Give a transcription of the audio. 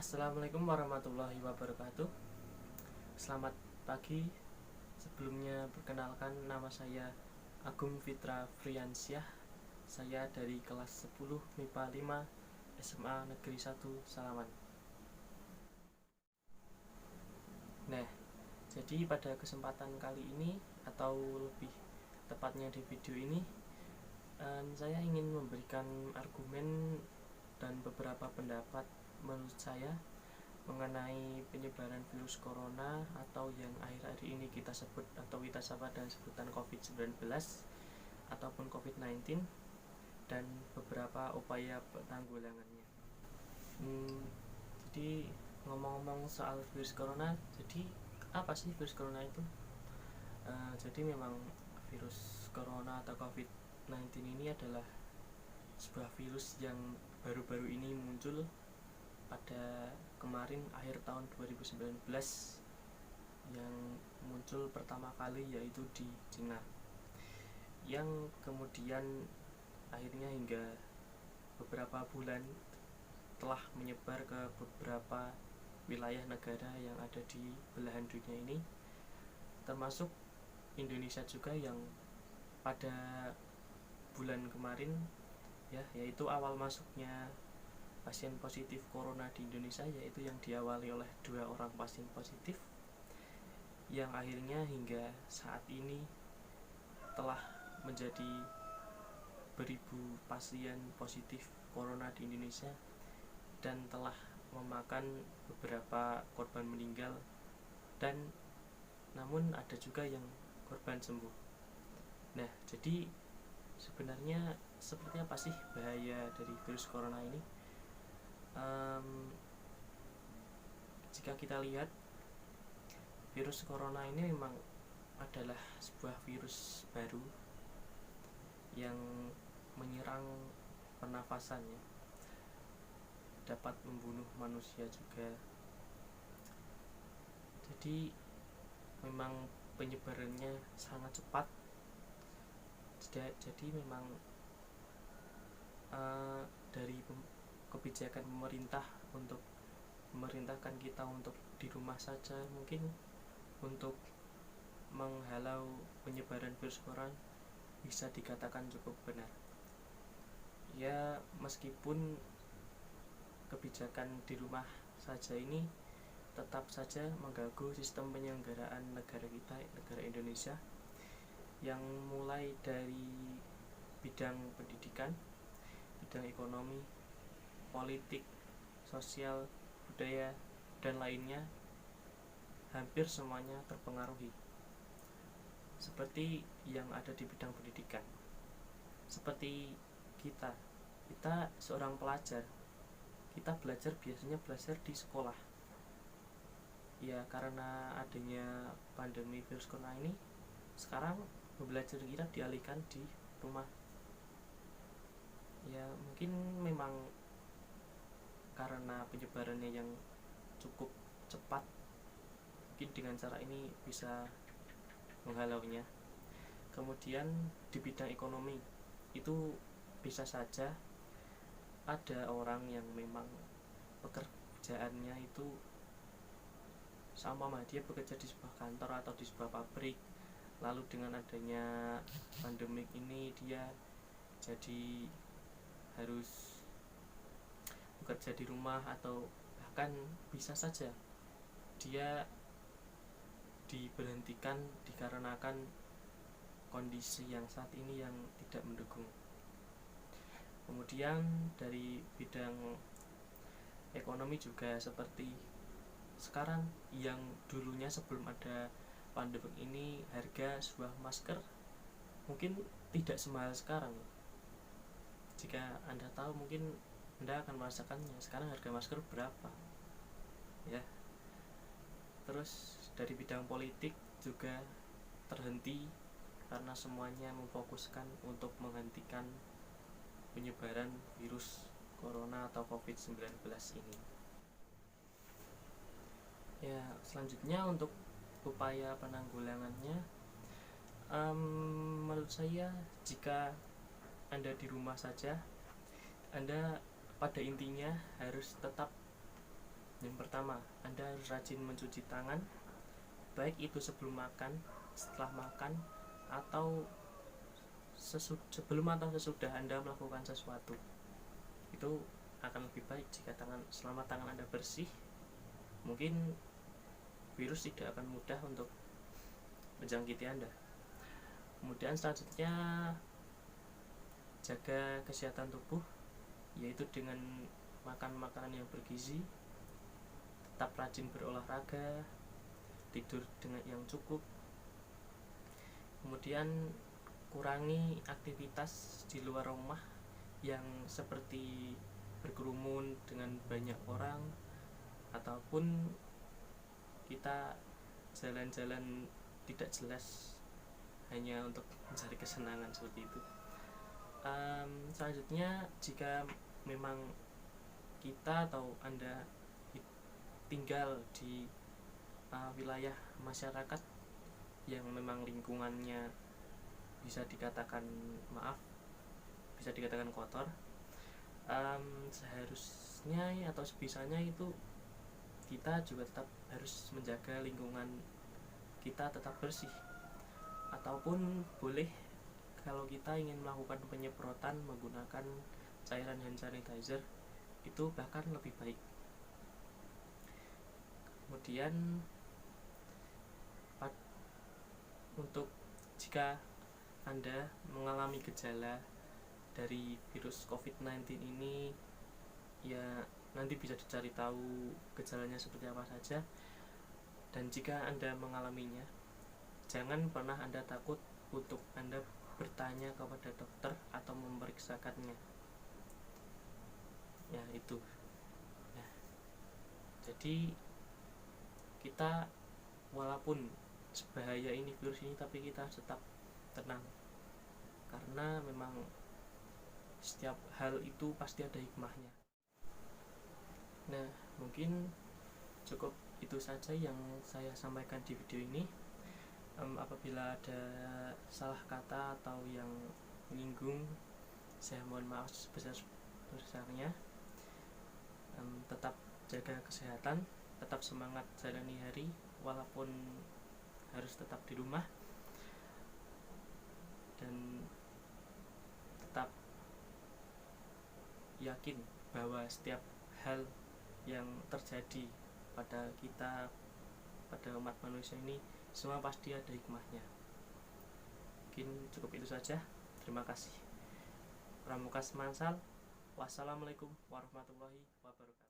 Assalamualaikum warahmatullahi wabarakatuh. Selamat pagi. Sebelumnya perkenalkan, nama saya Agung Fitra Friansyah. Saya dari kelas 10 MIPA 5 SMA Negeri 1 Salaman. Nah, jadi pada kesempatan kali ini, atau lebih tepatnya di video ini, saya ingin memberikan argumen dan beberapa pendapat menurut saya mengenai penyebaran virus corona, atau yang akhir-akhir ini kita sebut atau kita sapa dengan sebutan COVID-19 ataupun COVID-19, dan beberapa upaya penanggulangannya. Jadi ngomong-ngomong soal virus corona, jadi apa sih virus corona itu? Jadi memang virus corona atau COVID-19 ini adalah sebuah virus yang baru-baru ini muncul pada kemarin akhir tahun 2019, yang muncul pertama kali yaitu di Cina, yang kemudian akhirnya hingga beberapa bulan telah menyebar ke beberapa wilayah negara yang ada di belahan dunia ini, termasuk Indonesia juga, yang pada bulan kemarin yaitu awal masuknya pasien positif corona di Indonesia, yaitu yang diawali oleh 2 orang pasien positif, yang akhirnya hingga saat ini telah menjadi beribu pasien positif corona di Indonesia dan telah memakan beberapa korban meninggal, dan namun ada juga yang korban sembuh. Nah, jadi sebenarnya seperti apa sih bahaya dari virus corona ini? Jika kita lihat, virus corona ini memang adalah sebuah virus baru yang menyerang pernafasannya, dapat membunuh manusia juga. Jadi memang penyebarannya sangat cepat. Jadi memang dari kebijakan pemerintah untuk memerintahkan kita untuk di rumah saja, mungkin untuk menghalau penyebaran virus corona, bisa dikatakan cukup benar. Ya, meskipun kebijakan di rumah saja ini tetap saja mengganggu sistem penyelenggaraan negara kita, negara Indonesia, yang mulai dari bidang pendidikan, bidang ekonomi, politik, sosial, budaya, dan lainnya, hampir semuanya terpengaruhi. Seperti yang ada di bidang pendidikan, seperti kita seorang pelajar, kita biasanya belajar di sekolah. Ya, karena adanya pandemi virus corona ini, sekarang belajar kita dialihkan di rumah. Ya, mungkin memang karena penyebarannya yang cukup cepat, mungkin dengan cara ini bisa menghalaunya. Kemudian di bidang ekonomi itu bisa saja ada orang yang memang pekerjaannya itu sama, dia bekerja di sebuah kantor atau di sebuah pabrik, lalu dengan adanya pandemik ini dia jadi harus bekerja di rumah, atau bahkan bisa saja dia diberhentikan dikarenakan kondisi yang saat ini yang tidak mendukung. Kemudian dari bidang ekonomi juga seperti sekarang, yang dulunya sebelum ada pandemi ini harga sebuah masker mungkin tidak semahal sekarang. Jika Anda tahu, mungkin Anda akan merasakannya. Sekarang harga masker berapa? Ya. Terus dari bidang politik juga terhenti karena semuanya memfokuskan untuk menghentikan penyebaran virus corona atau COVID-19 ini. Ya, selanjutnya untuk upaya penanggulangannya, menurut saya jika Anda di rumah saja, Anda pada intinya harus tetap Yang pertama, Anda harus rajin mencuci tangan, baik itu sebelum makan, setelah makan, atau sebelum atau sesudah Anda melakukan sesuatu. Itu akan lebih baik jika selama tangan Anda bersih, mungkin virus tidak akan mudah untuk menjangkiti Anda. Kemudian selanjutnya, jaga kesehatan tubuh, yaitu dengan makan makanan yang bergizi, tetap rajin berolahraga, tidur dengan yang cukup, kemudian kurangi aktivitas di luar rumah yang seperti berkerumun dengan banyak orang, ataupun kita jalan-jalan tidak jelas hanya untuk mencari kesenangan seperti itu. Selanjutnya, jika memang kita atau Anda tinggal di wilayah masyarakat yang memang lingkungannya bisa dikatakan kotor, seharusnya atau sebisanya itu kita juga tetap harus menjaga lingkungan kita tetap bersih, ataupun boleh kalau kita ingin melakukan penyemprotan menggunakan cairan hand sanitizer, itu bahkan lebih baik. Kemudian untuk jika Anda mengalami gejala dari virus COVID-19 ini, ya nanti bisa dicari tahu gejalanya seperti apa saja. Dan jika Anda mengalaminya, jangan pernah Anda takut untuk Anda bertanya kepada dokter atau memeriksakannya. Ya, itu. Ya. Jadi kita walaupun sebahaya ini virus ini, tapi kita tetap tenang, karena memang setiap hal itu pasti ada hikmahnya. Nah, mungkin cukup itu saja yang saya sampaikan di video ini. Apabila ada salah kata atau yang menyinggung, saya mohon maaf sebesar-besarnya. Tetap jaga kesehatan, tetap semangat jalani hari walaupun harus tetap di rumah, dan tetap yakin bahwa setiap hal yang terjadi pada kita, pada umat manusia ini, semua pasti ada hikmahnya. Mungkin cukup itu saja. Terima kasih. Pramuka Semansal. Wassalamualaikum warahmatullahi wabarakatuh.